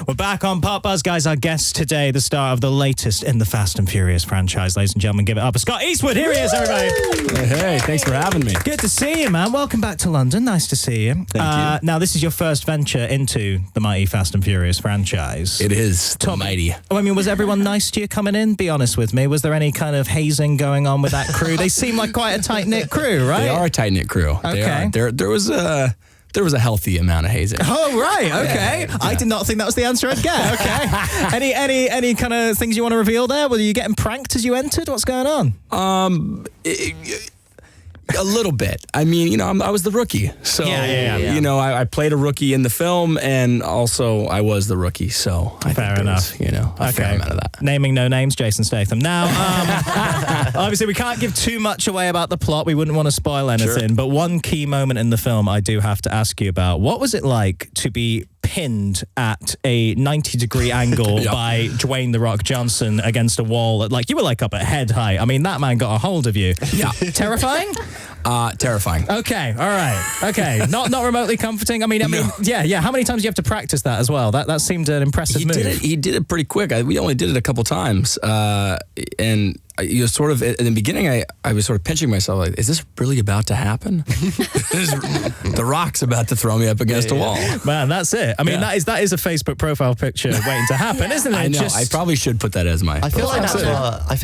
We're back on Pop Buzz, guys. Our guest today, the star of the latest in the Fast and Furious franchise. Ladies and gentlemen, give it up for Scott Eastwood. Here he is, everybody. Hey, thanks for having me. Good to see you, man. Welcome back to London. Nice to see you. Thank you. Now, this is your first venture into the mighty Fast and Furious franchise. It is the mighty. I mean, was everyone nice to you coming in? Be honest with me. Was there any kind of hazing going on with that crew? They seem like quite a tight-knit crew, right? They are a tight-knit crew. Okay. There was a healthy amount of hazing. Oh, right. Okay. Yeah. I did not think that was the answer I'd get. Okay. any kind of things you want to reveal there? Were you getting pranked as you entered? What's going on? A little bit. I mean, I was the rookie. So, I played a rookie in the film, and also I was the rookie. So, fair enough. A fair amount of that. Naming no names, Jason Statham. Now, obviously, we can't give too much away about the plot. We wouldn't want to spoil anything. Sure. But one key moment in the film I do have to ask you about. What was it like to be pinned at a 90-degree angle by Dwayne "The Rock" Johnson against a wall? You were up at head height. I mean, that man got a hold of you. Yeah. Terrifying? Terrifying. Okay, all right. Okay, not remotely comforting. I mean, yeah. How many times do you have to practice that as well? That seemed an impressive move. He did it pretty quick. We only did it a couple times, and sort of in the beginning, I was sort of pinching myself, like, is this really about to happen? The Rock's about to throw me up against a wall. Man, that's it. I mean, that is a Facebook profile picture waiting to happen, isn't it? I know. I probably should put that as my. I feel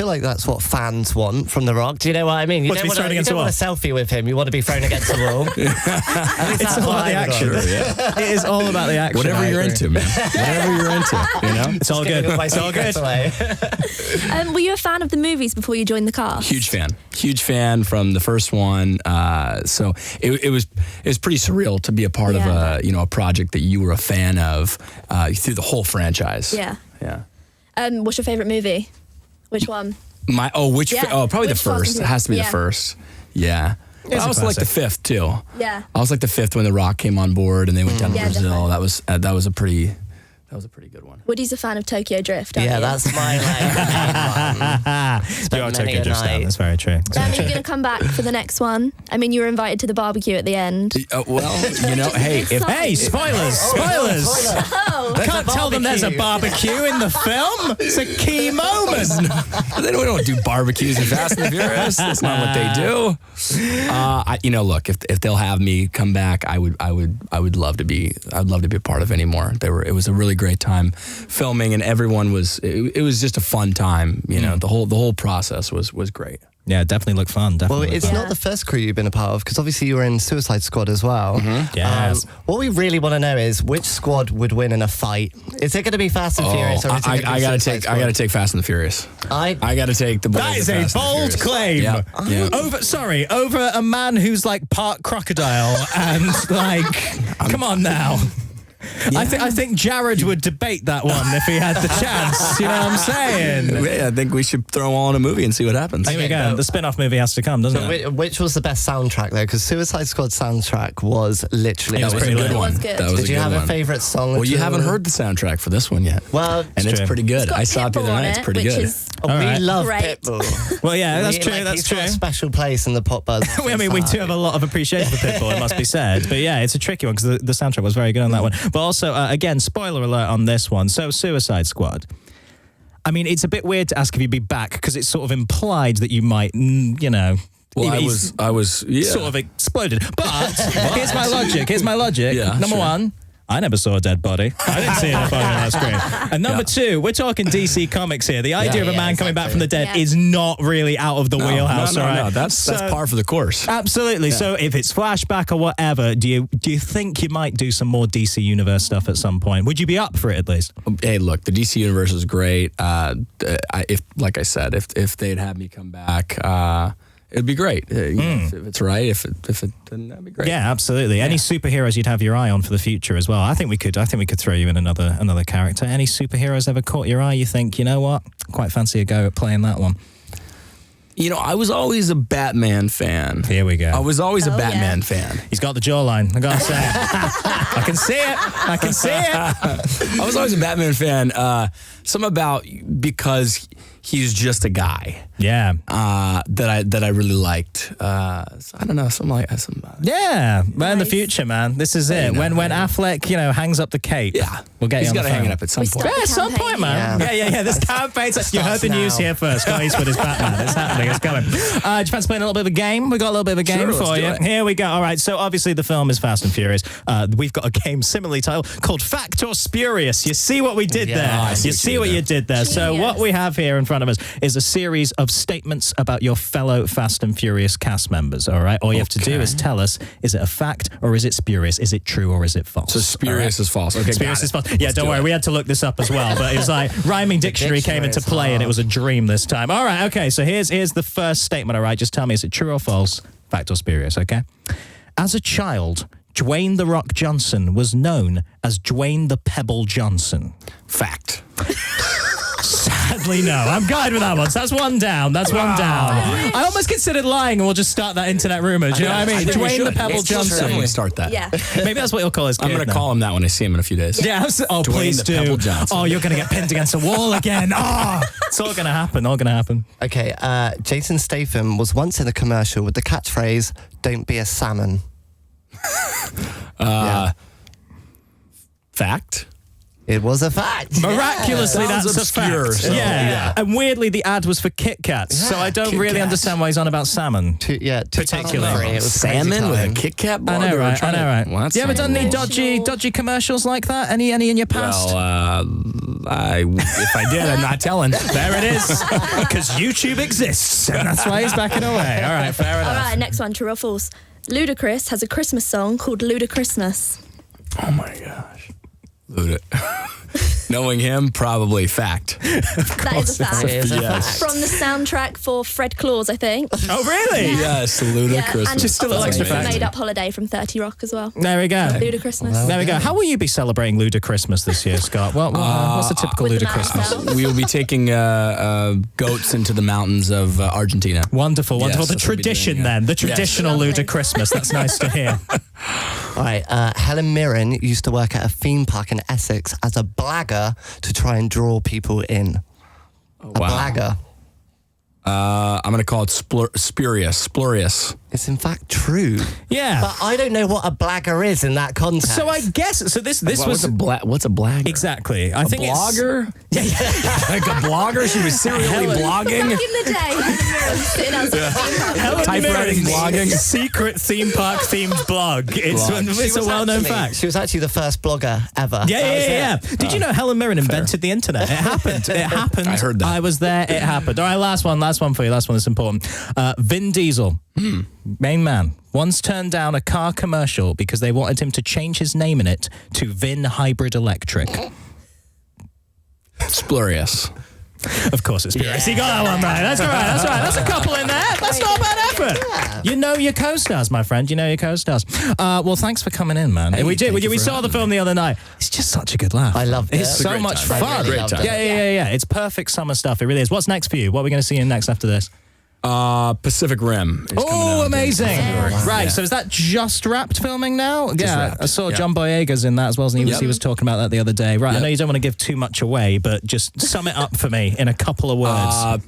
like that's what fans want from The Rock. Do you know what I mean? You don't want a selfie with him. You want to be thrown against the wall. It's all about the action. It is all about the action. Whatever you're into, man. Whatever you're into. It's all good. It's all good. Were you a fan of the movies before you joined the cast? Huge fan from the first one. So it was pretty surreal to be a part of a project that you were a fan of through the whole franchise. Yeah. What's your favorite movie? Which one? Probably the first. It has to be the first. Yeah. I was like the fifth too. Yeah. I was like the fifth when The Rock came on board and they went down to Brazil. Definitely. That was a pretty good one. Woody's a fan of Tokyo Drift, aren't you? That's my You are Tokyo Drift fan. That's very true. You're going to come back for the next one. I mean, you were invited to the barbecue at the end. Hey, spoilers. I can't tell them there's a barbecue in the film. It's a key moment. We don't do barbecues in Fast and Furious. That's not what they do. Look, if they'll have me come back, I would love to be. I'd love to be a part of any more. It was a really great time filming, and everyone was. It was just a fun time. The whole process was great. Yeah, definitely looked fun. Definitely. Well, it's not the first crew you've been a part of, because obviously you were in Suicide Squad as well. Mm-hmm. Yes. What we really want to know is which squad would win in a fight. Is it going to be Fast and Furious? Or is it I gotta take Fast and the Furious. I gotta take the boys. That is a bold claim. Yeah. Over a man who's part crocodile and come on now. Yeah. I think Jared would debate that one if he had the chance. You know what I'm saying? Yeah, I think we should throw on a movie and see what happens. Here we go. The spin-off movie has to come, doesn't it? Which was the best soundtrack, though? Because Suicide Squad soundtrack was literally... That was a good one. Did you have a favourite song? Well, you haven't heard the soundtrack for this one yet. Well, and it's pretty good. I saw it the other night. It's pretty good. We love Pitbull. Well, yeah, that's true. That's true. Got a special place in the Pop Buzz. I mean, we do have a lot of appreciation for Pitbull, it must be said. But yeah, it's a tricky one because the soundtrack was very good on that one. But also, again, spoiler alert on this one. So, Suicide Squad. I mean, it's a bit weird to ask if you'd be back because it's sort of implied that you might, Well, I was sort of exploded. But here's my logic. Yeah, Number one, I never saw a dead body. I didn't see a dead body on that screen. And number two, we're talking DC Comics here. The idea of a man coming back from the dead is not really out of the wheelhouse. No, that's par for the course. Absolutely. Yeah. So if it's flashback or whatever, do you think you might do some more DC Universe stuff at some point? Would you be up for it at least? Hey, look, the DC Universe is great. Like I said, if they'd have me come back, it'd be great. If it's right, if it then that'd be great. Yeah, absolutely. Yeah. Any superheroes you'd have your eye on for the future as well? I think we could throw you in another character. Any superheroes ever caught your eye? You think, you know what? Quite fancy a go at playing that one. I was always a Batman fan. Here we go. I was always a Batman fan. He's got the jawline, I gotta say. I can see it. I was always a Batman fan. Some about because he's just a guy. Yeah. That I really liked. So I don't know, Yeah, in the Nice. future, man. This is it. When Affleck, hangs up the cape. Yeah. We'll get He's you on got the to hang phone. it up at some point. Yeah, at some point, man. Yeah. This campaign. You heard the news here first. Scott Eastwood is Batman. It's happening. It's coming. Do you fancy playing a little bit of a game? We got a little bit of a game Sure, for let's do you. it. Here we go. All right. So obviously the film is Fast and Furious. We've got a game similarly titled called Fact Or Spurious. You see what we did there? I see You what see you what did you did there. So Genius. what we have here in front of us is a series of statements about your fellow Fast and Furious cast members. All right. All you have to do is tell us: is it a fact or is it spurious? Is it true or is it false? So spurious is false. Okay, Spurious is false. Yeah, don't worry. We had to look this up as well, but it was like rhyming dictionary came into play and it was a dream this time. All right, okay, so here's the first statement, all right? Just tell me, is it true or false? Fact or spurious, okay? As a child, Dwayne "The Rock" Johnson was known as Dwayne "The Pebble" Johnson. Fact. Sadly, no. I'm gutted with that one. So that's one down. That's one down. I almost considered lying and we'll just start that internet rumor. Do you know what I mean? Dwayne "The Pebble" Johnson. Definitely start that. Yeah. Maybe that's what you'll call his kid I'm going to now. call him that when I see him in a few days. Yeah, oh, Dwayne please "The do. Pebble" Johnson. Oh, you're going to get pinned against a wall again. Oh, it's all going to happen. All going to happen. Okay, Jason Statham was once in a commercial with the catchphrase, "Don't be a salmon." Fact. It was a fact. Miraculously, Sounds that's obscure, a fact. so, yeah. And weirdly, the ad was for Kit Kats, so I don't Kit really Kats. understand why he's on about salmon. Particularly. It was a crazy Salmon with a time. Kit Kat bar? I know, right? Well, that's You ever done any Emotional. dodgy commercials like that? Any in your past? Well, if I did, I'm not telling. There it is. Because YouTube exists, and that's why he's backing away. All right, fair All enough. right, next one, true or false? Ludacris has a Christmas song called Ludachristmas. Oh my gosh. Knowing him, probably fact. That is a fact. It is a Yes. fact. From the soundtrack for Fred Claus, I think. Oh, really? Yes, Yeah, ludicrous. and Just a little obviously extra the fact. Made Up Holiday from 30 Rock as well. There we go. Ludachristmas. There we go. How will you be celebrating Ludachristmas this year, Scott? What's a typical With the Ludachristmas? mountains. We will be taking goats into the mountains of Argentina. Wonderful. Yes, The that's what we'll be tradition doing, yeah. then. The Yes. traditional Lovely. Ludachristmas. That's nice to hear. All right, Helen Mirren used to work at a theme park in Essex as a blagger to try and draw people in. A blagger. I'm going to call it spurious. It's in fact true. Yeah. But I don't know what a blagger is in that context. So I guess this What's was a blagger? exactly. I think Blogger? Like a blogger? She was serially blogging? Back in the day, sitting outside. Helen Typewriting Mirren's blogging. secret theme park themed blog. It's She a was well-known actually- fact. She was actually the first blogger ever. Yeah. Did you know Helen Mirren invented the internet? It happened. It happened. I heard that. I was there. It happened. All right, last one for you. Last one that's important. Vin Diesel, main man, once turned down a car commercial because they wanted him to change his name in it to Vin Hybrid Electric. Spurious. Of course it's spurious. You got that one right. That's all right. That's all right. That's a couple in there. That's not a bad effort. You know your co-stars, my friend. You know your co-stars. Well, thanks for coming in, man. Hey, we did. thank you We for saw the having film the other night. It's just such a good laugh. I loved it. It's It's a so great much time. fun. I really loved it. Yeah. It's perfect summer stuff. It really is. What's next for you? What are we going to see in next after this? Pacific Rim. is coming Oh, out in amazing. February. Right, Yeah. so is that just wrapped filming now? wrapped, I saw yeah. John Boyega's in that as well, and he was talking about that the other day. Right, I Yep. know you don't want to give too much away, but just sum it up for me in a couple of words.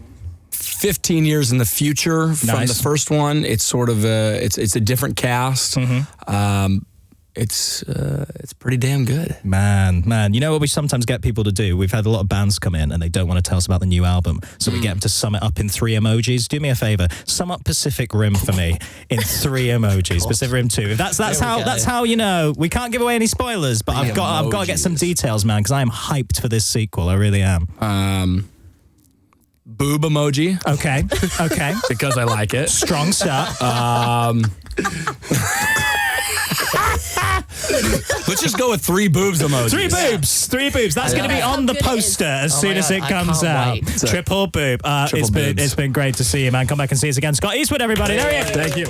15 years in the future from Nice. the first one. It's sort of it's a different cast. It's pretty damn good. Man, you know what we sometimes get people to do? We've had a lot of bands come in and they don't want to tell us about the new album, so we get them to sum it up in 3 emojis. Do me a favor, sum up Pacific Rim for me in 3 emojis. Pacific Rim 2. That's how you know we can't give away any spoilers, but I've got to get some details, man, because I am hyped for this sequel. I really am. Boob emoji. Okay. Because I like it. Strong start. Let's just go with 3 boobs emojis. 3 boobs. That's going to be on the How good it is. poster as Oh soon my as God, it I comes can't out. wait. Triple boob. Triple boobs. It's been great to see you, man. Come back and see us again. Scott Eastwood, everybody. There he is. Thank you.